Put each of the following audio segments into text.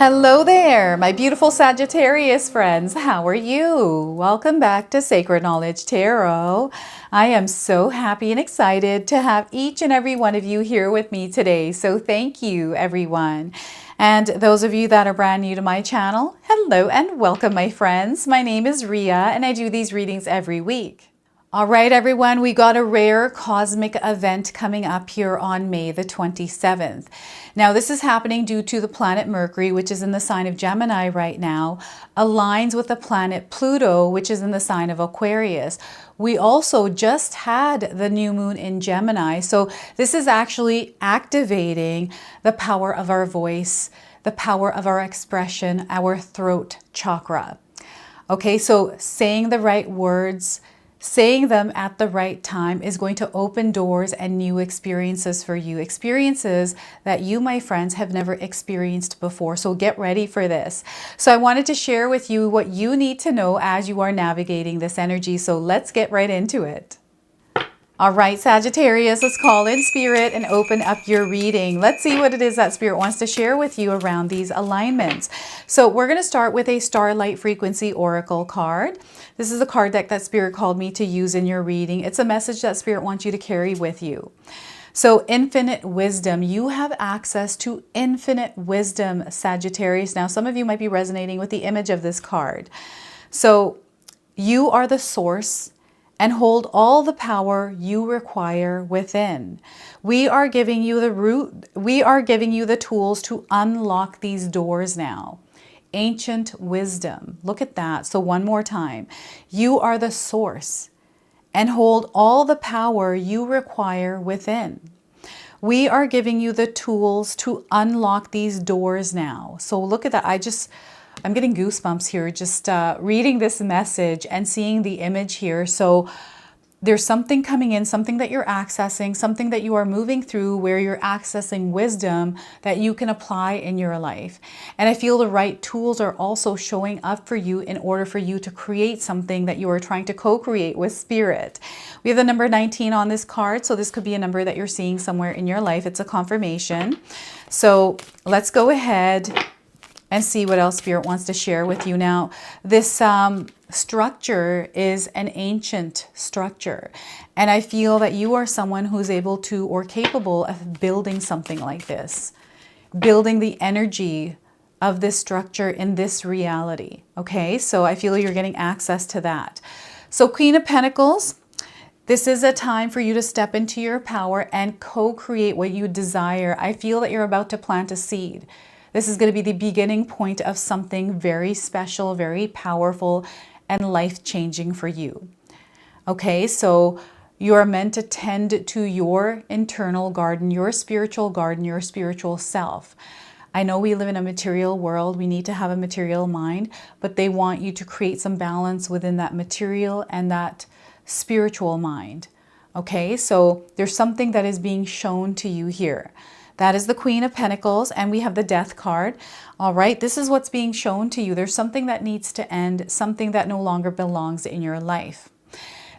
Hello there, my beautiful Sagittarius friends. How are you? Welcome back to Sacred Knowledge Tarot. I am so happy and excited to have each and every one of you here with me today. So thank you, everyone. And those of you that are brand new to my channel, hello and welcome, my friends. My name is Ria and I do these readings every week. All right, everyone, we got a rare cosmic event coming up here on May the 27th. Now, this is happening due to the planet Mercury, which is in the sign of Gemini right now, aligns with the planet Pluto, which is in the sign of Aquarius. We also just had the new moon in Gemini. So this is actually activating the power of our voice, the power of our expression, our throat chakra. Okay, so saying the right words, saying them at the right time is going to open doors and new experiences for you. Experiences that you, my friends, have never experienced before. So get ready for this. So I wanted to share with you what you need to know as you are navigating this energy. So let's get right into it. All right, Sagittarius, let's call in Spirit and open up your reading. Let's see what it is that Spirit wants to share with you around these alignments. So we're going to start with a Starlight Frequency Oracle card. This is a card deck that Spirit called me to use in your reading. It's a message that Spirit wants you to carry with you. So infinite wisdom. You have access to infinite wisdom, Sagittarius. Now, some of you might be resonating with the image of this card. So you are the source and hold all the power you require within. We are giving you the tools to unlock these doors now. Ancient wisdom. Look at that. So one more time. You are the source and hold all the power you require within. We are giving you the tools to unlock these doors now. So look at that. I'm getting goosebumps here just reading this message and seeing the image here. So there's something coming in, something that you're accessing, something that you are moving through where you're accessing wisdom that you can apply in your life. And I feel the right tools are also showing up for you in order for you to create something that you are trying to co-create with Spirit. We have the number 19 on this card. So this could be a number that you're seeing somewhere in your life. It's a confirmation. So let's go ahead and see what else Spirit wants to share with you. Now, this structure is an ancient structure. And I feel that you are someone who's able to or capable of building something like this. Building the energy of this structure in this reality. Okay, so I feel you're getting access to that. So Queen of Pentacles. This is a time for you to step into your power and co-create what you desire. I feel that you're about to plant a seed. This is going to be the beginning point of something very special, very powerful, and life-changing for you. Okay, so you are meant to tend to your internal garden, your spiritual self. I know we live in a material world. We need to have a material mind, but they want you to create some balance within that material and that spiritual mind. Okay, so there's something that is being shown to you here. That is the Queen of Pentacles, and we have the Death card. All right, this is what's being shown to you. There's something that needs to end, something that no longer belongs in your life.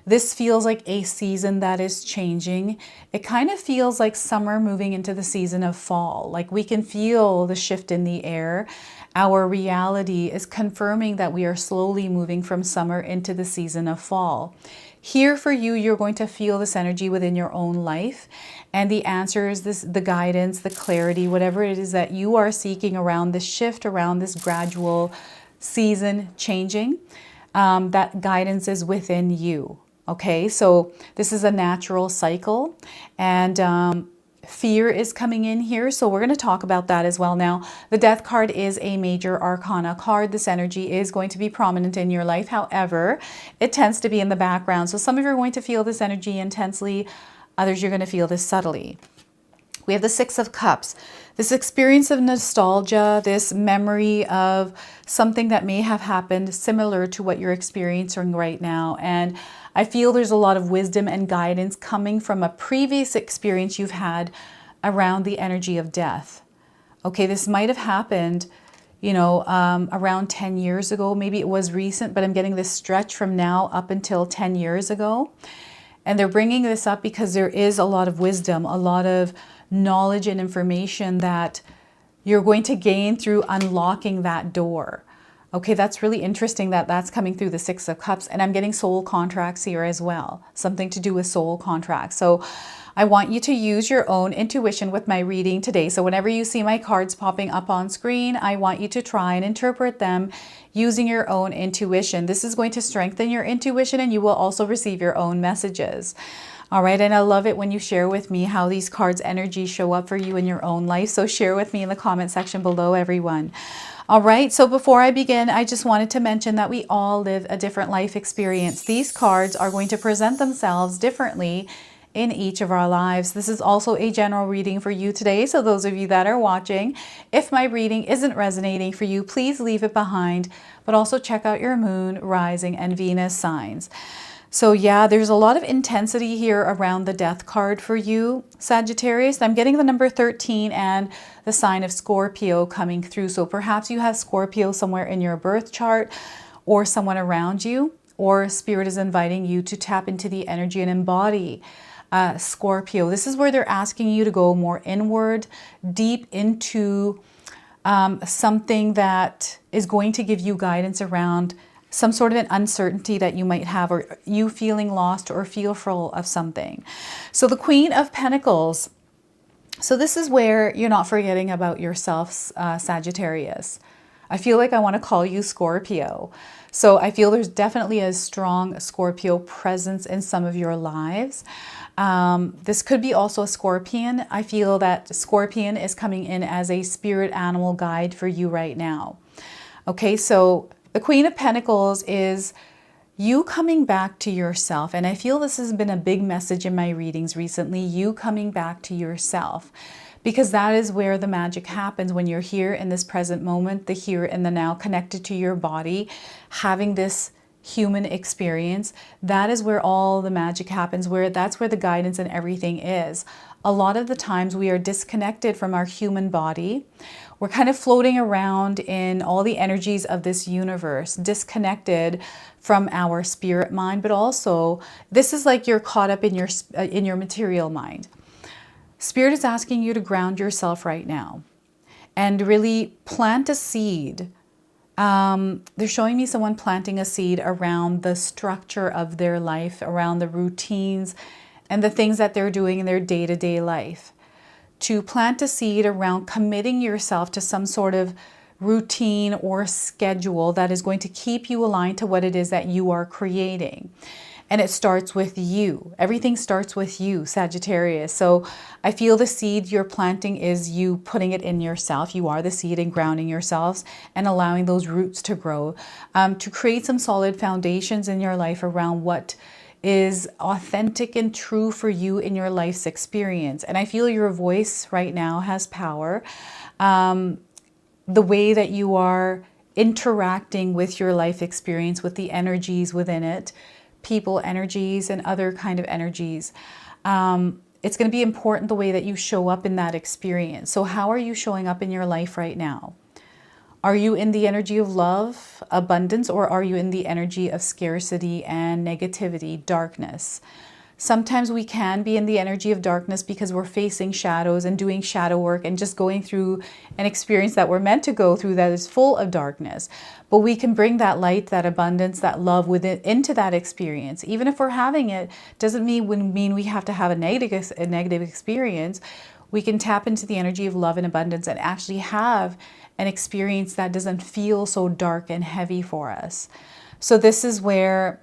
This feels like a season that is changing. It kind of feels like summer moving into the season of fall. Like we can feel the shift in the air. Our reality is confirming that we are slowly moving from summer into the season of fall. Here for you, you're going to feel this energy within your own life. And the answer is the guidance, the clarity, whatever it is that you are seeking around this shift, around this gradual season changing. That guidance is within you. Okay, so this is a natural cycle. And fear is coming in here, so we're going to talk about that as well. Now, the Death card is a major arcana card. This energy is going to be prominent in your life. However, it tends to be in the background. So some of you are going to feel this energy intensely. Others, you're going to feel this subtly. We have the Six of Cups. This experience of nostalgia, this memory of something that may have happened similar to what you're experiencing right now. And I feel there's a lot of wisdom and guidance coming from a previous experience you've had around the energy of death. Okay, this might have happened, you know, around 10 years ago. Maybe it was recent, but I'm getting this stretch from now up until 10 years ago. And they're bringing this up because there is a lot of wisdom, a lot of knowledge and information that you're going to gain through unlocking that door. Okay, that's really interesting that that's coming through the Six of Cups, and I'm getting soul contracts here as well, something to do with soul contracts. So I want you to use your own intuition with my reading today. So whenever you see my cards popping up on screen, I want you to try and interpret them using your own intuition. This is going to strengthen your intuition, and you will also receive your own messages. All right, and I love it when you share with me how these cards' energy show up for you in your own life. So share with me in the comment section below, everyone. All right, so before I begin, I just wanted to mention that we all live a different life experience. These cards are going to present themselves differently in each of our lives. This is also a general reading for you today. So those of you that are watching, if my reading isn't resonating for you, please leave it behind, but also check out your moon, rising, and Venus signs. So yeah, there's a lot of intensity here around the death card for you, Sagittarius. I'm getting the number 13 and the sign of Scorpio coming through. So perhaps you have Scorpio somewhere in your birth chart or someone around you, or Spirit is inviting you to tap into the energy and embody Scorpio. This is where they're asking you to go more inward, deep into something that is going to give you guidance around some sort of an uncertainty that you might have, or you feeling lost or fearful of something. So the Queen of Pentacles. So this is where you're not forgetting about yourself, Sagittarius. I feel like I want to call you Scorpio. So I feel there's definitely a strong Scorpio presence in some of your lives. This could be also a Scorpion. I feel that Scorpion is coming in as a spirit animal guide for you right now. Okay, so the Queen of Pentacles is you coming back to yourself. And I feel this has been a big message in my readings recently, you coming back to yourself. Because that is where the magic happens when you're here in this present moment, the here and the now, connected to your body, having this human experience. That is where all the magic happens, that's where the guidance and everything is. A lot of the times we are disconnected from our human body. We're kind of floating around in all the energies of this universe, disconnected from our spirit mind, but also this is like you're caught up in your material mind. Spirit is asking you to ground yourself right now and really plant a seed. They're showing me someone planting a seed around the structure of their life, around the routines and the things that they're doing in their day-to-day life. To plant a seed around committing yourself to some sort of routine or schedule that is going to keep you aligned to what it is that you are creating. And it starts with you. Everything starts with you, Sagittarius. So I feel the seed you're planting is you putting it in yourself. You are the seed, and grounding yourselves and allowing those roots to grow, to create some solid foundations in your life around what is authentic and true for you in your life's experience. And I feel your voice right now has power. The way that you are interacting with your life experience, with the energies within it, people energies and other kind of energies. It's going to be important the way that you show up in that experience. So how are you showing up in your life right now? Are you in the energy of love, abundance, or are you in the energy of scarcity and negativity, darkness? Sometimes we can be in the energy of darkness because we're facing shadows and doing shadow work and just going through an experience that we're meant to go through that is full of darkness. But we can bring that light, that abundance, that love within into that experience. Even if we're having it, doesn't mean we have to have a negative experience. We can tap into the energy of love and abundance and actually have an experience that doesn't feel so dark and heavy for us. So this is where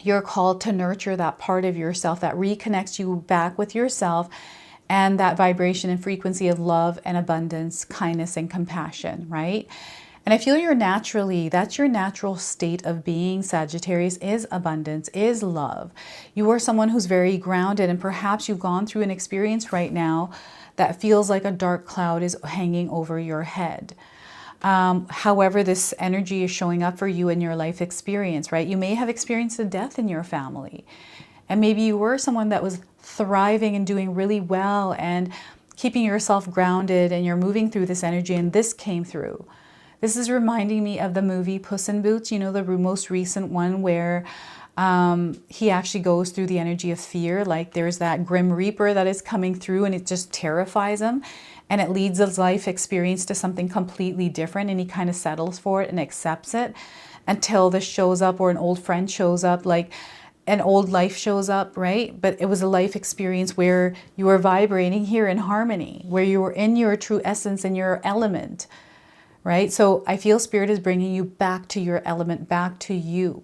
you're called to nurture that part of yourself that reconnects you back with yourself and that vibration and frequency of love and abundance, kindness and compassion, right? And I feel that's your natural state of being, Sagittarius, is abundance, is love. You are someone who's very grounded, and perhaps you've gone through an experience right now that feels like a dark cloud is hanging over your head. However, this energy is showing up for you in your life experience, right? You may have experienced a death in your family, and maybe you were someone that was thriving and doing really well and keeping yourself grounded, and you're moving through this energy, and this came through. This is reminding me of the movie Puss in Boots, you know, the most recent one where He actually goes through the energy of fear. Like there's that grim reaper that is coming through and it just terrifies him. And it leads his life experience to something completely different. And he kind of settles for it and accepts it until this shows up, or an old friend shows up, like an old life shows up, right? But it was a life experience where you were vibrating here in harmony, where you were in your true essence and your element, right? So I feel Spirit is bringing you back to your element, back to you,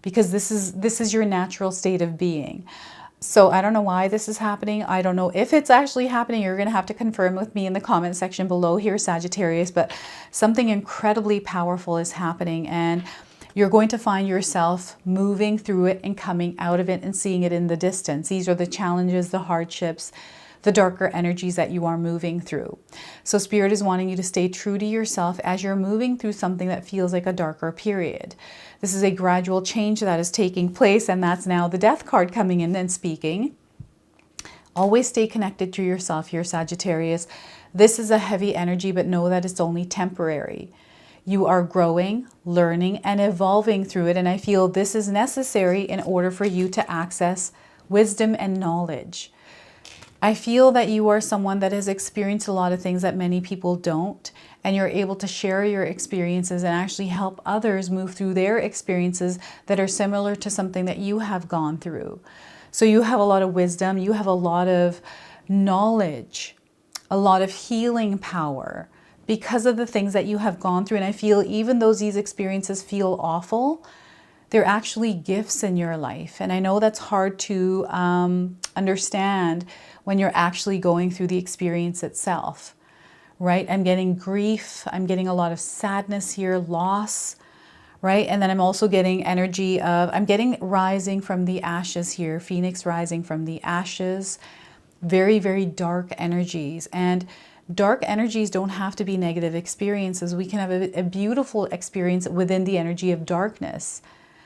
because this is your natural state of being. So I don't know why this is happening. I don't know if it's actually happening. You're going to have to confirm with me in the comment section below here, Sagittarius, but something incredibly powerful is happening, and you're going to find yourself moving through it and coming out of it and seeing it in the distance. These are the challenges, the hardships, the darker energies that you are moving through. So Spirit is wanting you to stay true to yourself as you're moving through something that feels like a darker period. This is a gradual change that is taking place, and that's now the Death card coming in and speaking. Always stay connected to yourself here, Sagittarius. This is a heavy energy, but know that it's only temporary. You are growing, learning, and evolving through it, and I feel this is necessary in order for you to access wisdom and knowledge. I feel that you are someone that has experienced a lot of things that many people don't, and you're able to share your experiences and actually help others move through their experiences that are similar to something that you have gone through. So you have a lot of wisdom, you have a lot of knowledge, a lot of healing power because of the things that you have gone through. And I feel even though these experiences feel awful, they're actually gifts in your life. And I know that's hard to understand when you're actually going through the experience itself, right? I'm getting grief. I'm getting a lot of sadness here, loss, right? And then I'm also getting energy of, I'm getting rising from the ashes here, Phoenix rising from the ashes, very, very dark energies. And dark energies don't have to be negative experiences. We can have a beautiful experience within the energy of darkness.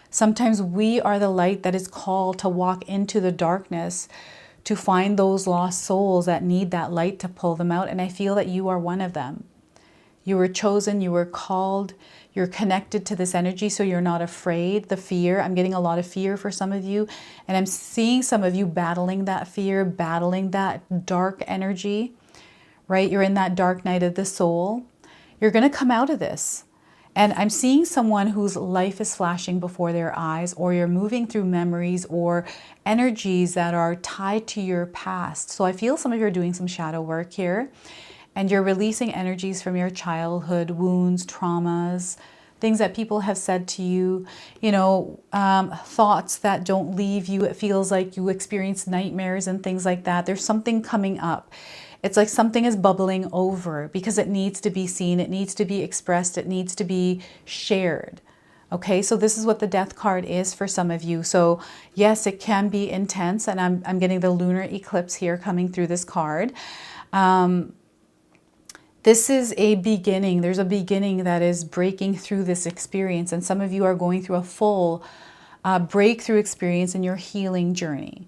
Sometimes we are the light that is called to walk into the darkness to find those lost souls that need that light to pull them out. And I feel that you are one of them. You were chosen, you were called, you're connected to this energy, so you're not afraid. The fear, I'm getting a lot of fear for some of you, and I'm seeing some of you battling that fear, battling that dark energy, right? You're in that dark night of the soul. You're going to come out of this. And I'm seeing someone whose life is flashing before their eyes, or you're moving through memories or energies that are tied to your past. So I feel some of you are doing some shadow work here, and you're releasing energies from your childhood, wounds, traumas, things that people have said to you, thoughts that don't leave you. It feels like you experience nightmares and things like that. There's something coming up. It's like something is bubbling over because it needs to be seen, it needs to be expressed, it needs to be shared. Okay, so this is what the Death card is for some of you. So yes, it can be intense, and I'm getting the lunar eclipse here coming through this card. This is a beginning. There's a beginning that is breaking through this experience, and some of you are going through a full breakthrough experience in your healing journey.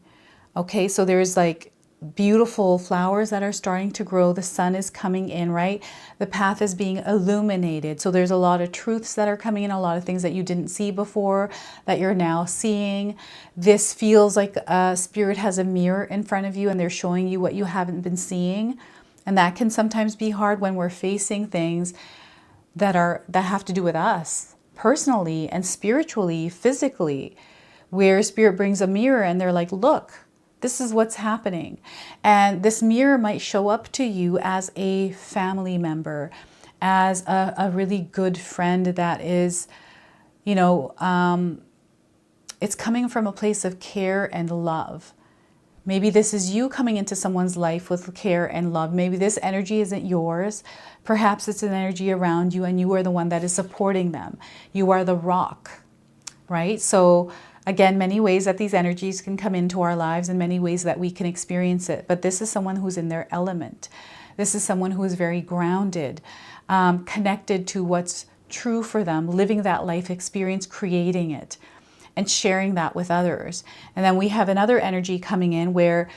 Okay, so there's like beautiful flowers that are starting to grow. The sun is coming in, right? The path is being illuminated. So there's a lot of truths that are coming in, a lot of things that you didn't see before that you're now seeing. This feels like Spirit has a mirror in front of you and they're showing you what you haven't been seeing. And that can sometimes be hard when we're facing things that have to do with us personally and spiritually, physically, where Spirit brings a mirror and they're like, look, this is what's happening. And this mirror might show up to you as a family member, as a really good friend that is, it's coming from a place of care and love. Maybe this is you coming into someone's life with care and love. Maybe this energy isn't yours. Perhaps it's an energy around you and you are the one that is supporting them. You are the rock, right? So again, many ways that these energies can come into our lives and many ways that we can experience it. But this is someone who's in their element. This is someone who is very grounded, connected to what's true for them, living that life experience, creating it, and sharing that with others. And then we have another energy coming in where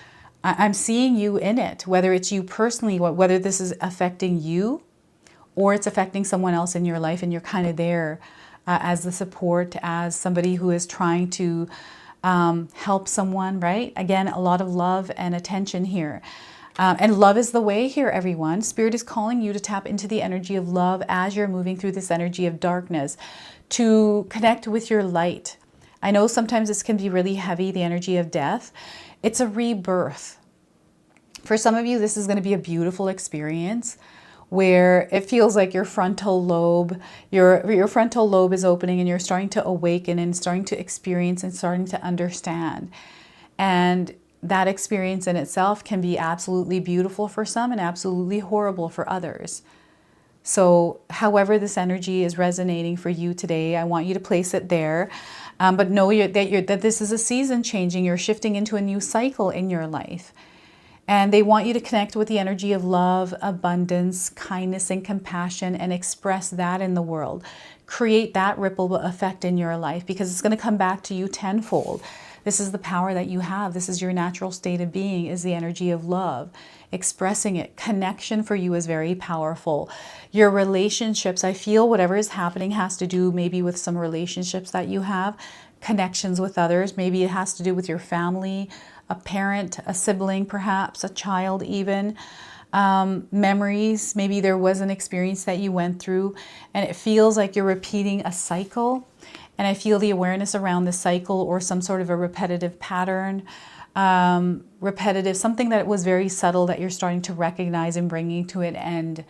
I'm seeing you in it, whether it's you personally, whether this is affecting you or it's affecting someone else in your life and you're kind of there as the support, as somebody who is trying to help someone, right? Again, a lot of love and attention here. And love is the way here, everyone. Spirit is calling you to tap into the energy of love as you're moving through this energy of darkness, to connect with your light. I know sometimes this can be really heavy, the energy of death. It's a rebirth. For some of you, this is going to be a beautiful experience where it feels like your frontal lobe, your frontal lobe is opening and you're starting to awaken and starting to experience and starting to understand. And that experience in itself can be absolutely beautiful for some and absolutely horrible for others. So however this energy is resonating for you today, I want you to place it there. But know that this is a season changing. You're shifting into a new cycle in your life. And they want you to connect with the energy of love, abundance, kindness, and compassion, and express that in the world. Create that ripple effect in your life, because it's going to come back to you tenfold. This is the power that you have. This is your natural state of being, is the energy of love. Expressing it. Connection for you is very powerful. Your relationships, I feel whatever is happening has to do maybe with some relationships that you have, connections with others. Maybe it has to do with your family, a parent, a sibling, perhaps a child even. Memories, maybe there was an experience that you went through and it feels like you're repeating a cycle. And I feel the awareness around the cycle or some sort of a repetitive pattern, something that was very subtle that you're starting to recognize and bringing to an end.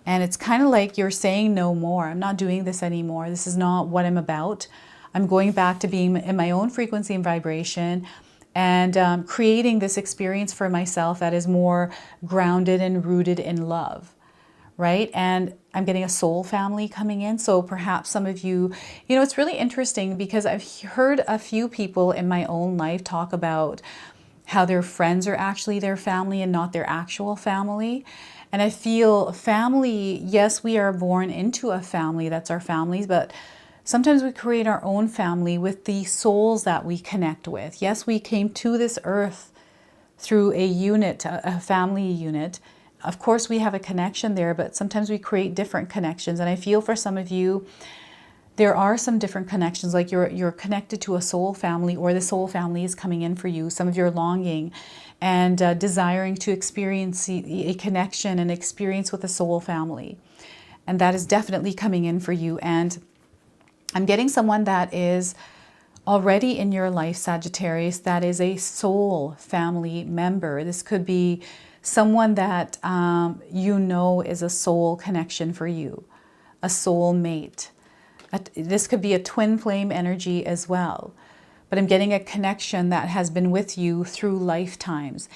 And it's kind of like you're saying no more. I'm not doing this anymore. This is not what I'm about. I'm going back to being in my own frequency and vibration, and creating this experience for myself that is more grounded and rooted in love, right? And I'm getting a soul family coming in. So perhaps some of you, it's really interesting because I've heard a few people in my own life talk about how their friends are actually their family and not their actual family. And I feel family, yes, we are born into a family, that's our families, but sometimes we create our own family with the souls that we connect with. Yes, we came to this earth through a unit, a family unit. Of course, we have a connection there, but sometimes we create different connections. And I feel for some of you, there are some different connections, like you're connected to a soul family, or the soul family is coming in for you. Some of you are longing and desiring to experience a connection and experience with a soul family. And that is definitely coming in for you. And I'm getting someone that is already in your life, Sagittarius, that is a soul family member. This could be someone that is a soul connection for you, a soul mate. This could be a twin flame energy as well. But I'm getting a connection that has been with you through lifetimes.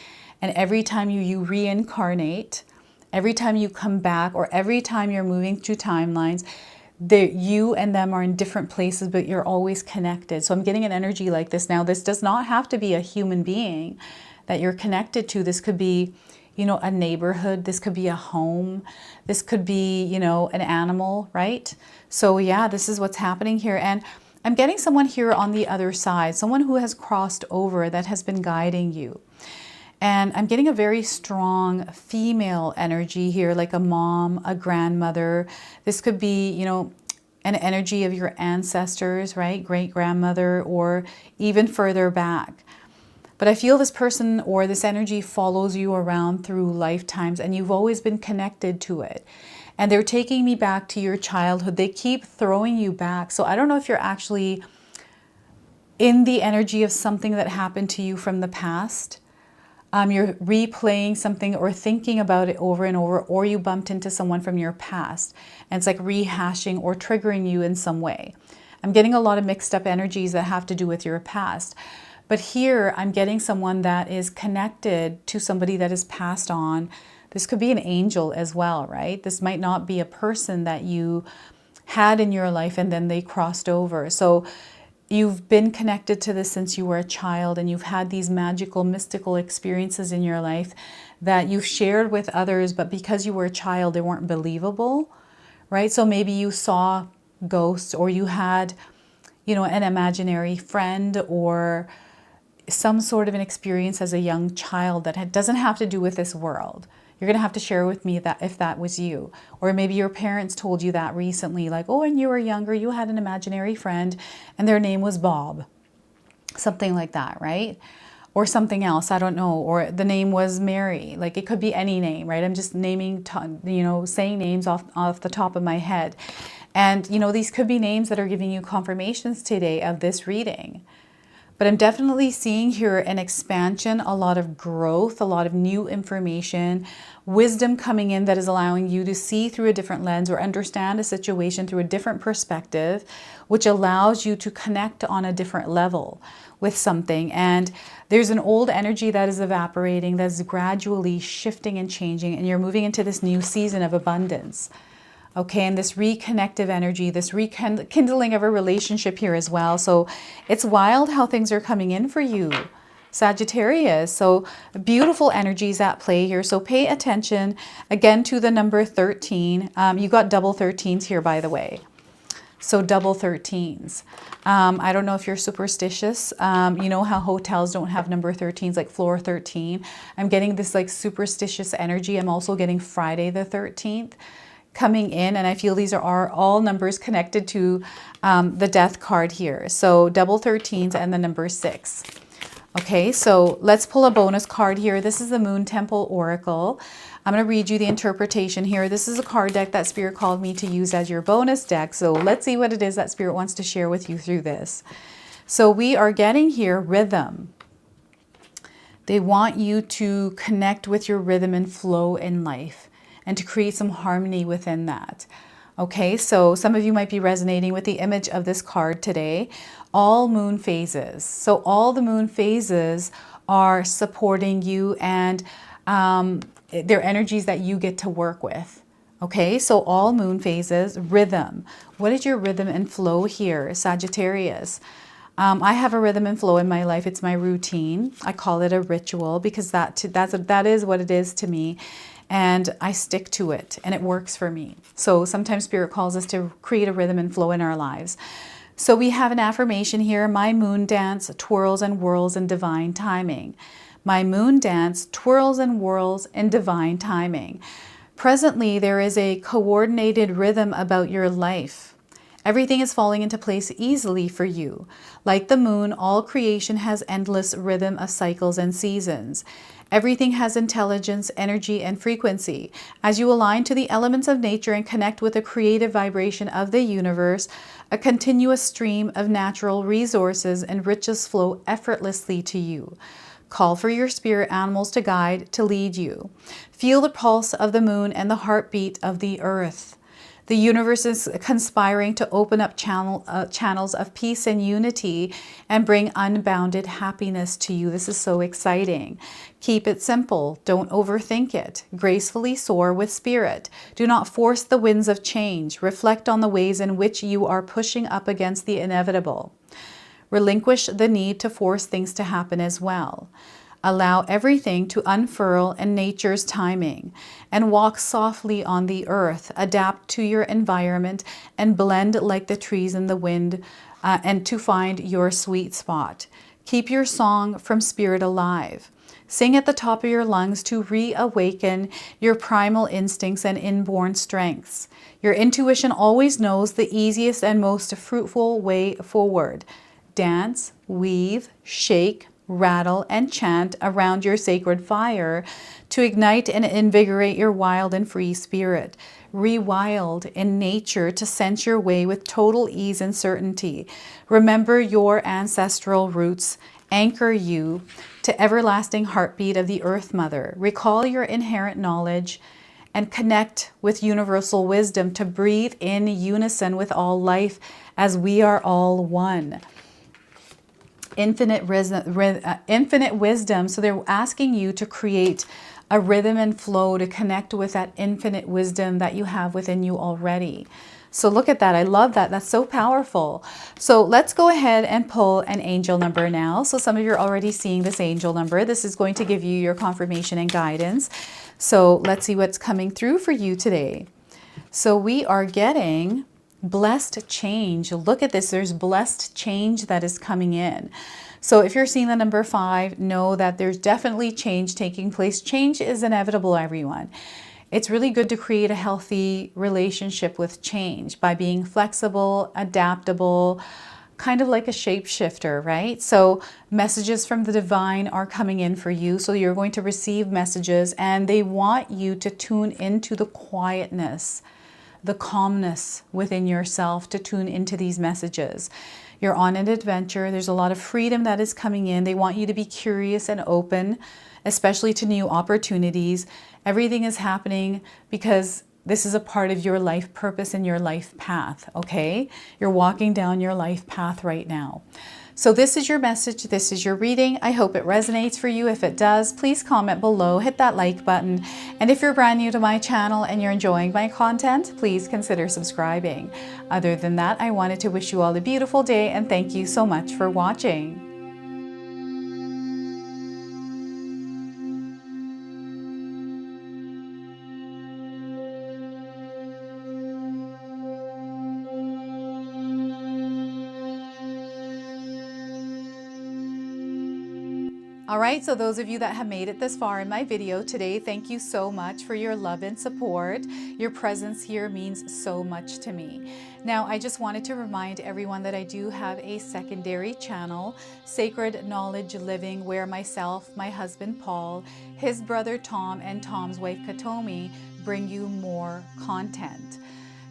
And every time you reincarnate, every time you come back, or every time you're moving through timelines, you and them are in different places, but you're always connected. So I'm getting an energy like this. Now, this does not have to be a human being that you're connected to. This could be, a neighborhood. This could be a home. This could be, an animal, right? So yeah, this is what's happening here. And I'm getting someone here on the other side, someone who has crossed over, that has been guiding you. And I'm getting a very strong female energy here, like a mom, a grandmother. This could be, an energy of your ancestors, right? Great-grandmother, or even further back. But I feel this person or this energy follows you around through lifetimes, and you've always been connected to it. And they're taking me back to your childhood. They keep throwing you back. So I don't know if you're actually in the energy of something that happened to you from the past. You're replaying something or thinking about it over and over, or you bumped into someone from your past and it's like rehashing or triggering you in some way. I'm getting a lot of mixed up energies that have to do with your past. But here I'm getting someone that is connected to somebody that has passed on. This could be an angel as well, right? This might not be a person that you had in your life and then they crossed over. So you've been connected to this since you were a child, and you've had these magical, mystical experiences in your life that you've shared with others, but because you were a child, they weren't believable, right? So maybe you saw ghosts, or you had, an imaginary friend, or some sort of an experience as a young child that doesn't have to do with this world. You're going to have to share with me that if that was you. Or maybe your parents told you that recently, like, oh, when you were younger, you had an imaginary friend and their name was Bob. Something like that, right? Or something else, I don't know. Or the name was Mary. Like, it could be any name, right? I'm just naming, saying names off the top of my head. And, these could be names that are giving you confirmations today of this reading. But I'm definitely seeing here an expansion, a lot of growth, a lot of new information, wisdom coming in that is allowing you to see through a different lens or understand a situation through a different perspective, which allows you to connect on a different level with something. And there's an old energy that is evaporating, that's gradually shifting and changing, and you're moving into this new season of abundance. Okay, and this reconnective energy, this rekindling of a relationship here as well. So it's wild how things are coming in for you, Sagittarius. So beautiful energies at play here. So pay attention again to the number 13. You got double 13s here, by the way. So double 13s. I don't know if you're superstitious. You know how hotels don't have number 13s, like floor 13. I'm getting this like superstitious energy. I'm also getting Friday the 13th. Coming in, and I feel these are all numbers connected to the death card here. So double 13s and the number 6. Okay, so let's pull a bonus card here. This is the Moon Temple Oracle. I'm going to read you the interpretation here. This is a card deck that Spirit called me to use as your bonus deck. So let's see what it is that Spirit wants to share with you through this. So we are getting here rhythm. They want you to connect with your rhythm and flow in life, and to create some harmony within that. Okay, so some of you might be resonating with the image of this card today. All moon phases. So all the moon phases are supporting you, and they're energies that you get to work with. Okay, so all moon phases, rhythm. What is your rhythm and flow here, Sagittarius? I have a rhythm and flow in my life. It's my routine. I call it a ritual because that is what it is to me. And I stick to it, and it works for me. So sometimes Spirit calls us to create a rhythm and flow in our lives. So we have an affirmation here. My moon dance twirls and whirls in divine timing. My moon dance twirls and whirls in divine timing. Presently, there is a coordinated rhythm about your life. Everything is falling into place easily for you. Like the moon, all creation has endless rhythm of cycles and seasons. Everything has intelligence, energy, and frequency. As you align to the elements of nature and connect with the creative vibration of the universe, a continuous stream of natural resources and riches flow effortlessly to you. Call for your spirit animals to guide, to lead you. Feel the pulse of the moon and the heartbeat of the earth. The universe is conspiring to open up channels of peace and unity and bring unbounded happiness to you. This is so exciting. Keep it simple. Don't overthink it. Gracefully soar with spirit. Do not force the winds of change. Reflect on the ways in which you are pushing up against the inevitable. Relinquish the need to force things to happen as well. Allow everything to unfurl in nature's timing, and walk softly on the earth. Adapt to your environment and blend like the trees in the wind, and to find your sweet spot. Keep your song from spirit alive. Sing at the top of your lungs to reawaken your primal instincts and inborn strengths. Your intuition always knows the easiest and most fruitful way forward. Dance, weave, shake, rattle, and chant around your sacred fire to ignite and invigorate your wild and free spirit. Rewild in nature to sense your way with total ease and certainty. Remember your ancestral roots. Anchor you to everlasting heartbeat of the Earth Mother. Recall your inherent knowledge and connect with universal wisdom to breathe in unison with all life as we are all one. Infinite wisdom. So they're asking you to create a rhythm and flow to connect with that infinite wisdom that you have within you already. So look at that. I love that. That's so powerful. So let's go ahead and pull an angel number now. So some of you are already seeing this angel number. This is going to give you your confirmation and guidance. So let's see what's coming through for you today. So we are getting Blessed change. Look at this. There's blessed change that is coming in. So if you're seeing the number 5, know that there's definitely change taking place. Change is inevitable, everyone. It's really good to create a healthy relationship with change by being flexible, adaptable, kind of like a shapeshifter, right? So messages from the divine are coming in for you. So you're going to receive messages, and they want you to tune into the quietness, the calmness within yourself, to tune into these messages. You're on an adventure. There's a lot of freedom that is coming in. They want you to be curious and open, especially to new opportunities. Everything is happening because this is a part of your life purpose and your life path, okay? You're walking down your life path right now. So this is your message. This is your reading. I hope it resonates for you. If it does, please comment below, hit that like button. And if you're brand new to my channel and you're enjoying my content, please consider subscribing. Other than that, I wanted to wish you all a beautiful day and thank you so much for watching. All right, so those of you that have made it this far in my video today, thank you so much for your love and support. Your presence here means so much to me. Now, I just wanted to remind everyone that I do have a secondary channel, Sacred Knowledge Living, where myself, my husband Paul, his brother Tom, and Tom's wife Katomi bring you more content.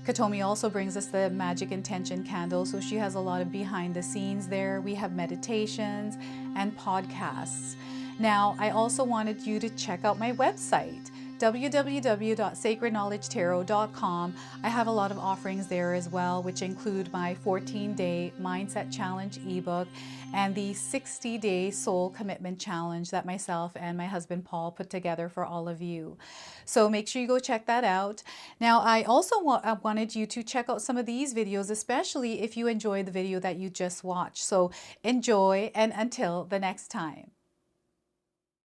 Katomi also brings us the Magic Intention candle, so she has a lot of behind the scenes there. We have meditations and podcasts. Now, I also wanted you to check out my website, www.sacredknowledgetarot.com. I have a lot of offerings there as well, which include my 14-day Mindset Challenge ebook and the 60-day Soul Commitment Challenge that myself and my husband Paul put together for all of you. So make sure you go check that out. Now, I also wanted you to check out some of these videos, especially if you enjoyed the video that you just watched. So enjoy, and until the next time.